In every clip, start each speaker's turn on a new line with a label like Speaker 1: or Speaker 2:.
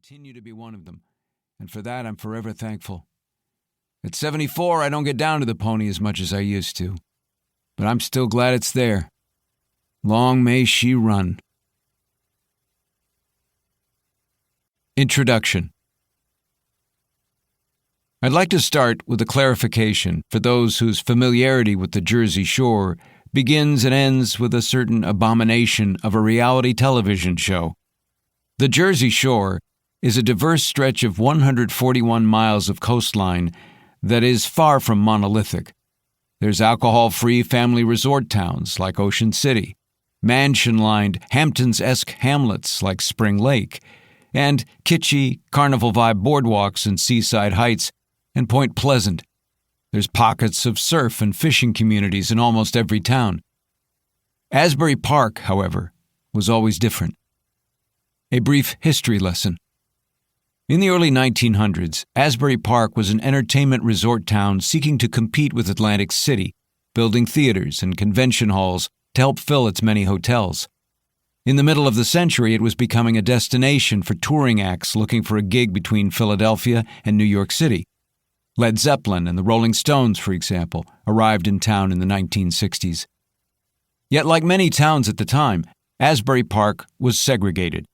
Speaker 1: continue to be one of them, and for that I'm forever thankful. At 74, I don't get down to the pony as much as I used to, but I'm still glad it's there. Long may she run. Introduction. I'd like to start with a clarification for those whose familiarity with the Jersey Shore begins and ends with a certain abomination of a reality television show. The Jersey Shore is a diverse stretch of 141 miles of coastline that is far from monolithic. There's alcohol-free family resort towns like Ocean City, mansion-lined Hamptons-esque hamlets like Spring Lake, and kitschy, carnival-vibe boardwalks in Seaside Heights and Point Pleasant. There's pockets of surf and fishing communities in almost every town. Asbury Park, however, was always different. A brief history lesson. In the early 1900s, Asbury Park was an entertainment resort town seeking to compete with Atlantic City, building theaters and convention halls to help fill its many hotels. In the middle of the century, it was becoming a destination for touring acts looking for a gig between Philadelphia and New York City. Led Zeppelin and the Rolling Stones, for example, arrived in town in the 1960s. Yet, like many towns at the time, Asbury Park was segregated.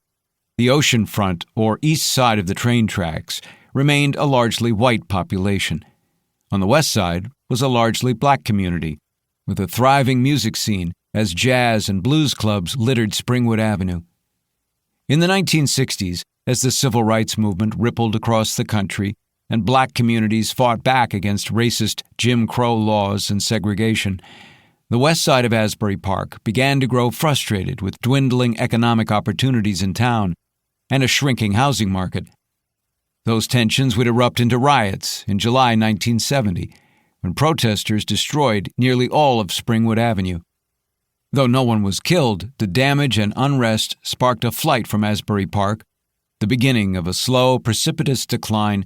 Speaker 1: The oceanfront, or east side of the train tracks, remained a largely white population. On the west side was a largely black community, with a thriving music scene as jazz and blues clubs littered Springwood Avenue. In the 1960s, as the civil rights movement rippled across the country and black communities fought back against racist Jim Crow laws and segregation, the west side of Asbury Park began to grow frustrated with dwindling economic opportunities in town and a shrinking housing market. Those tensions would erupt into riots in July 1970, when protesters destroyed nearly all of Springwood Avenue. Though no one was killed, the damage and unrest sparked a flight from Asbury Park, the beginning of a slow, precipitous decline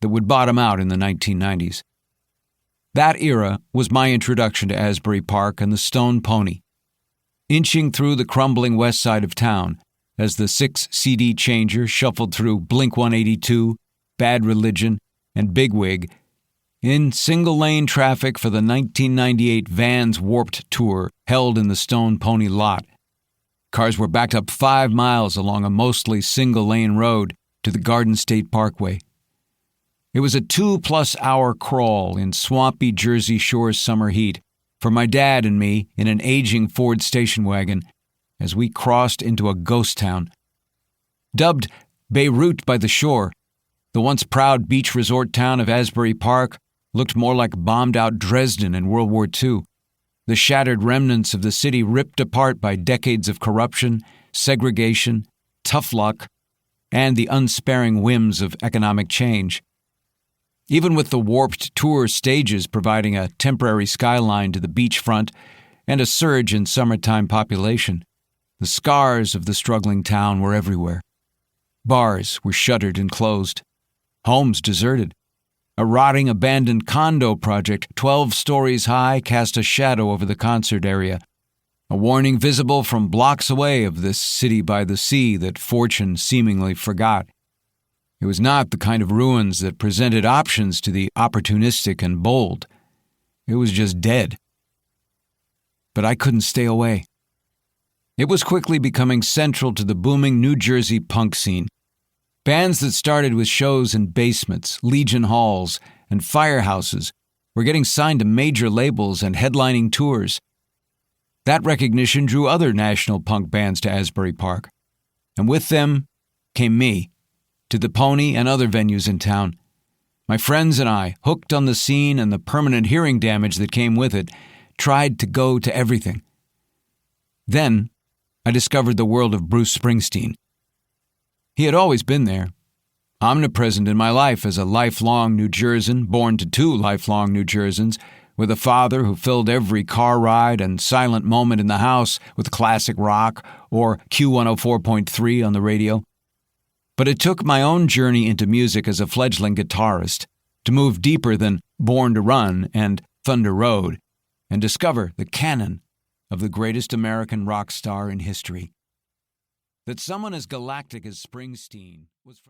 Speaker 1: that would bottom out in the 1990s. That era was my introduction to Asbury Park and the Stone Pony. Inching through the crumbling west side of town, as the 6 CD changer shuffled through Blink-182, Bad Religion, and Bigwig, in single-lane traffic for the 1998 Vans Warped Tour held in the Stone Pony lot. Cars were backed up 5 miles along a mostly single-lane road to the Garden State Parkway. It was a 2-plus-hour crawl in swampy Jersey Shore summer heat for my dad and me in an aging Ford station wagon as we crossed into a ghost town. Dubbed Beirut by the shore, the once proud beach resort town of Asbury Park looked more like bombed-out Dresden in World War II, the shattered remnants of the city ripped apart by decades of corruption, segregation, tough luck, and the unsparing whims of economic change. Even with the Warped Tour stages providing a temporary skyline to the beachfront and a surge in summertime population, the scars of the struggling town were everywhere. Bars were shuttered and closed. Homes deserted. A rotting abandoned condo project 12 stories high cast a shadow over the concert area, a warning visible from blocks away of this city by the sea that fortune seemingly forgot. It was not the kind of ruins that presented options to the opportunistic and bold. It was just dead. But I couldn't stay away. It was quickly becoming central to the booming New Jersey punk scene. Bands that started with shows in basements, Legion halls, and firehouses were getting signed to major labels and headlining tours. That recognition drew other national punk bands to Asbury Park, and with them came me, to the Pony and other venues in town. My friends and I, hooked on the scene and the permanent hearing damage that came with it, tried to go to everything. Then, I discovered the world of Bruce Springsteen. He had always been there, omnipresent in my life as a lifelong New Jerseyan, born to 2 lifelong New Jerseyans, with a father who filled every car ride and silent moment in the house with classic rock or Q104.3 on the radio. But it took my own journey into music as a fledgling guitarist to move deeper than Born to Run and Thunder Road and discover the canon of the greatest American rock star in history. That someone as galactic as Springsteen was from